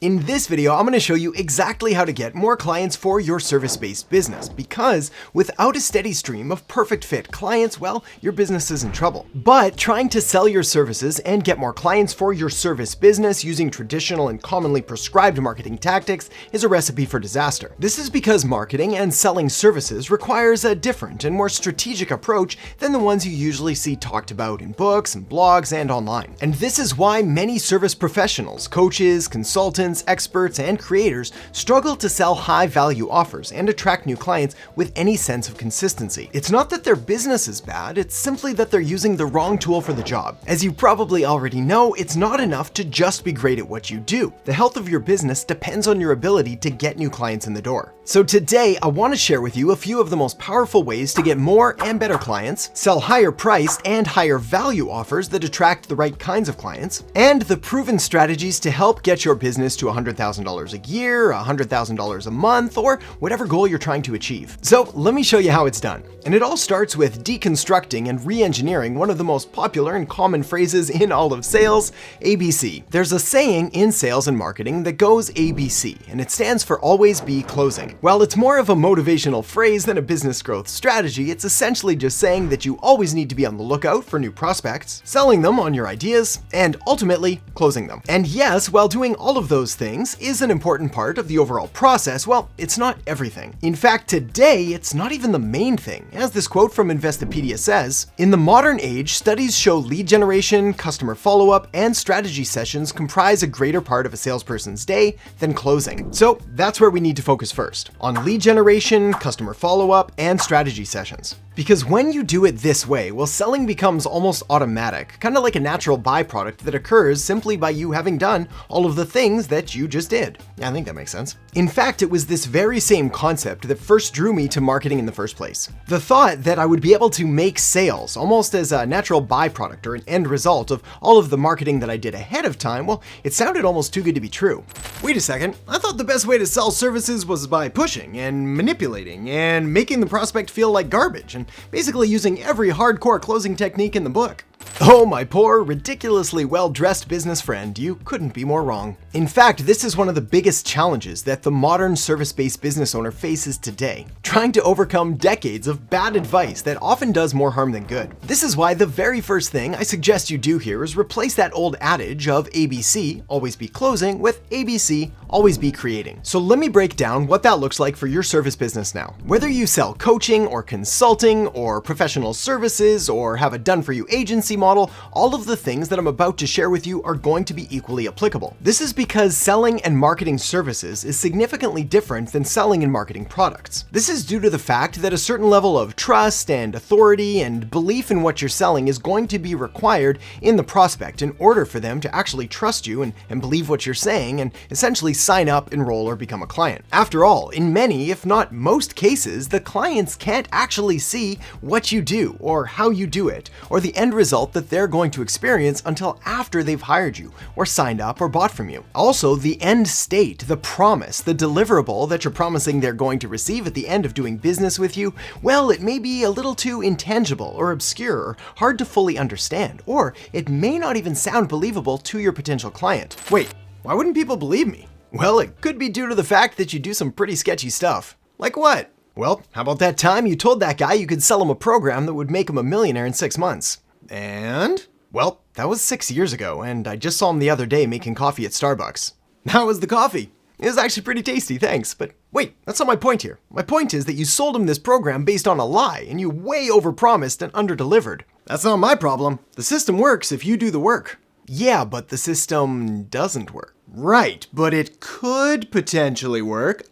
In this video, I'm going to show you exactly how to get more clients for your service-based business, because without a steady stream of perfect fit clients, well, your business is in trouble. But trying to sell your services and get more clients for your service business using traditional and commonly prescribed marketing tactics is a recipe for disaster. This is because marketing and selling services requires a different and more strategic approach than the ones you usually see talked about in books and blogs and online. And this is why many service professionals, coaches, consultants, experts, and creators struggle to sell high-value offers and attract new clients with any sense of consistency. It's not that their business is bad, it's simply that they're using the wrong tool for the job. As you probably already know, it's not enough to just be great at what you do. The health of your business depends on your ability to get new clients in the door. So today, I want to share with you a few of the most powerful ways to get more and better clients, sell higher priced and higher value offers that attract the right kinds of clients, and the proven strategies to help get your business to $100,000 a year, $100,000 a month, or whatever goal you're trying to achieve. So let me show you how it's done. And it all starts with deconstructing and re-engineering one of the most popular and common phrases in all of sales, ABC. There's a saying in sales and marketing that goes ABC, and it stands for always be closing. While it's more of a motivational phrase than a business growth strategy, it's essentially just saying that you always need to be on the lookout for new prospects, selling them on your ideas, and ultimately closing them. And yes, while doing all of those things is an important part of the overall process, well, it's not everything. In fact, today, it's not even the main thing. As this quote from Investopedia says, "In the modern age, studies show lead generation, customer follow-up, and strategy sessions comprise a greater part of a salesperson's day than closing." So that's where we need to focus first, on lead generation, customer follow-up, and strategy sessions. Because when you do it this way, well, selling becomes almost automatic, kind of like a natural byproduct that occurs simply by you having done all of the things that you just did. Yeah, I think that makes sense. In fact, it was this very same concept that first drew me to marketing in the first place. The thought that I would be able to make sales almost as a natural byproduct or an end result of all of the marketing that I did ahead of time, well, it sounded almost too good to be true. Wait a second, I thought the best way to sell services was by pushing and manipulating and making the prospect feel like garbage and basically using every hardcore closing technique in the book. Oh, my poor, ridiculously well-dressed business friend, you couldn't be more wrong. In fact, this is one of the biggest challenges that the modern service-based business owner faces today, trying to overcome decades of bad advice that often does more harm than good. This is why the very first thing I suggest you do here is replace that old adage of ABC, always be closing, with ABC, always be creating. So let me break down what that looks like for your service business now. Whether you sell coaching or consulting or professional services or have a done-for-you agency model, all of the things that I'm about to share with you are going to be equally applicable. This is because selling and marketing services is significantly different than selling and marketing products. This is due to the fact that a certain level of trust and authority and belief in what you're selling is going to be required in the prospect in order for them to actually trust you and believe what you're saying and essentially sign up, enroll, or become a client. After all, in many, if not most cases, the clients can't actually see what you do or how you do it or the end result that they're going to experience until after they've hired you or signed up or bought from you. Also, the end state, the promise, the deliverable that you're promising they're going to receive at the end of doing business with you, well, it may be a little too intangible or obscure or hard to fully understand, or it may not even sound believable to your potential client. Wait, why wouldn't people believe me? Well, it could be due to the fact that you do some pretty sketchy stuff. Like what? Well, how about that time you told that guy you could sell him a program that would make him a millionaire in 6 months? And? Well, that was 6 years ago, and I just saw him the other day making coffee at Starbucks. How was the coffee? It was actually pretty tasty, thanks. But wait, that's not my point here. My point is that you sold him this program based on a lie, and you way overpromised and underdelivered. That's not my problem. The system works if you do the work. Yeah, but the system doesn't work. Right, but it could potentially work.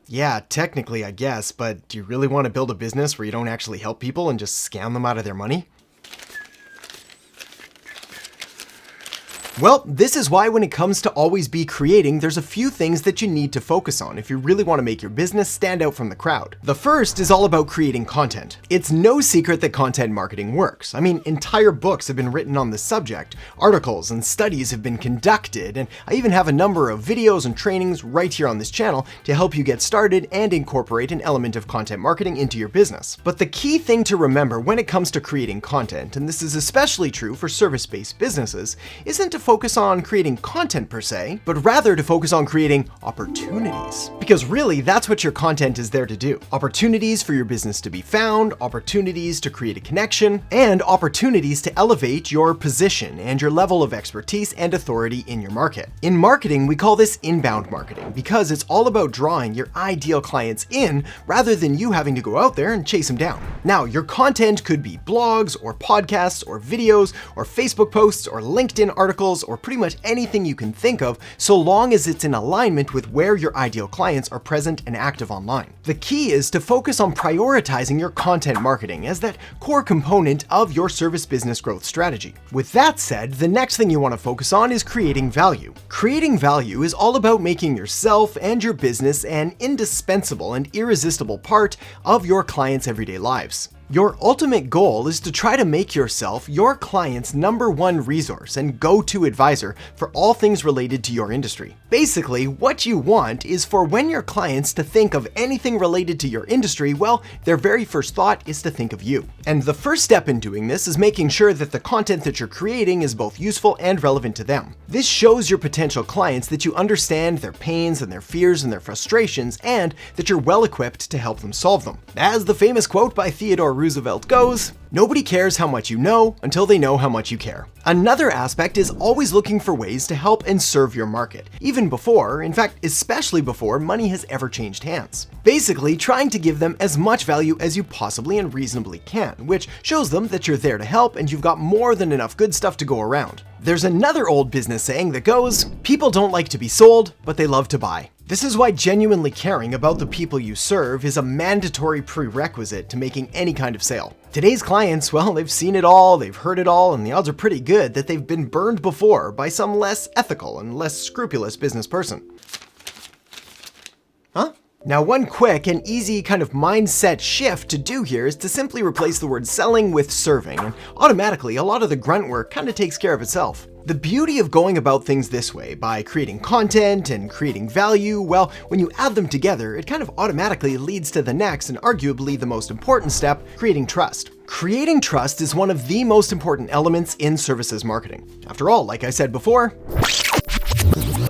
Yeah, technically, I guess, but do you really want to build a business where you don't actually help people and just scam them out of their money? Well, this is why when it comes to always be creating, there's a few things that you need to focus on if you really want to make your business stand out from the crowd. The first is all about creating content. It's no secret that content marketing works. I mean, entire books have been written on the subject, articles and studies have been conducted, and I even have a number of videos and trainings right here on this channel to help you get started and incorporate an element of content marketing into your business. But the key thing to remember when it comes to creating content, and this is especially true for service-based businesses, isn't to focus on creating content per se, but rather to focus on creating opportunities. Because really, that's what your content is there to do. Opportunities for your business to be found, opportunities to create a connection, and opportunities to elevate your position and your level of expertise and authority in your market. In marketing, we call this inbound marketing because it's all about drawing your ideal clients in rather than you having to go out there and chase them down. Now, your content could be blogs or podcasts or videos or Facebook posts or LinkedIn articles or pretty much anything you can think of, so long as it's in alignment with where your ideal clients are present and active online. The key is to focus on prioritizing your content marketing as that core component of your service business growth strategy. With that said, the next thing you want to focus on is creating value. Creating value is all about making yourself and your business an indispensable and irresistible part of your clients' everyday lives. Your ultimate goal is to try to make yourself your client's #1 resource and go-to advisor for all things related to your industry. Basically, what you want is for when your clients to think of anything related to your industry, well, their very first thought is to think of you. And the first step in doing this is making sure that the content that you're creating is both useful and relevant to them. This shows your potential clients that you understand their pains and their fears and their frustrations, and that you're well equipped to help them solve them. As the famous quote by Theodore Roosevelt goes, "Nobody cares how much you know until they know how much you care." Another aspect is always looking for ways to help and serve your market, even before, in fact, especially before money has ever changed hands. Basically, trying to give them as much value as you possibly and reasonably can, which shows them that you're there to help and you've got more than enough good stuff to go around. There's another old business saying that goes, "People don't like to be sold, but they love to buy." This is why genuinely caring about the people you serve is a mandatory prerequisite to making any kind of sale. Today's clients, well, they've seen it all, they've heard it all, and the odds are pretty good that they've been burned before by some less ethical and less scrupulous business person. Huh? Now, one quick and easy kind of mindset shift to do here is to simply replace the word selling with serving, and automatically a lot of the grunt work kind of takes care of itself. The beauty of going about things this way, by creating content and creating value, well, when you add them together, it kind of automatically leads to the next and arguably the most important step, creating trust. Creating trust is one of the most important elements in services marketing. After all, like I said before,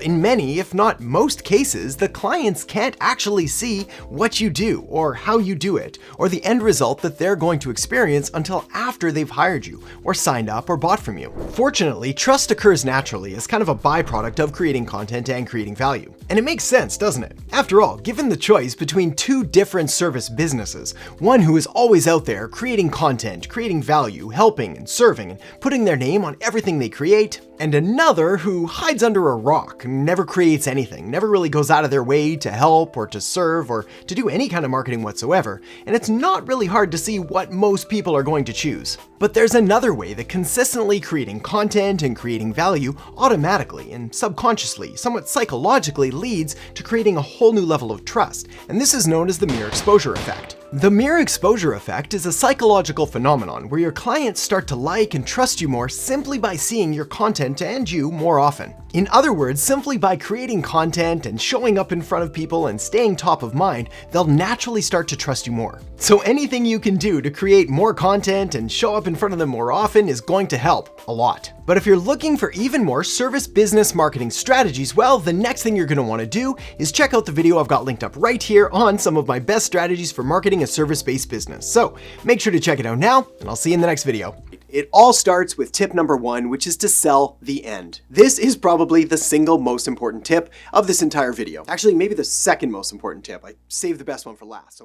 in many, if not most cases, the clients can't actually see what you do or how you do it, or the end result that they're going to experience until after they've hired you or signed up or bought from you. Fortunately, trust occurs naturally as kind of a byproduct of creating content and creating value. And it makes sense, doesn't it? After all, given the choice between two different service businesses, one who is always out there creating content, creating value, helping and serving, and putting their name on everything they create, and another who hides under a rock, never creates anything, never really goes out of their way to help or to serve or to do any kind of marketing whatsoever, and it's not really hard to see what most people are going to choose. But there's another way that consistently creating content and creating value automatically and subconsciously, somewhat psychologically, leads to creating a whole new level of trust, and this is known as the mere exposure effect. The mere exposure effect is a psychological phenomenon where your clients start to like and trust you more simply by seeing your content and you more often. In other words, simply by creating content and showing up in front of people and staying top of mind, they'll naturally start to trust you more. So anything you can do to create more content and show up in front of them more often is going to help a lot. But if you're looking for even more service business marketing strategies, well, the next thing you're going to want to do is check out the video I've got linked up right here on some of my best strategies for marketing a service-based business. So make sure to check it out now, and I'll see you in the next video. It all starts with tip number 1, which is to sell the end. This is probably the single most important tip of this entire video. Actually, maybe the second most important tip. I saved the best one for last.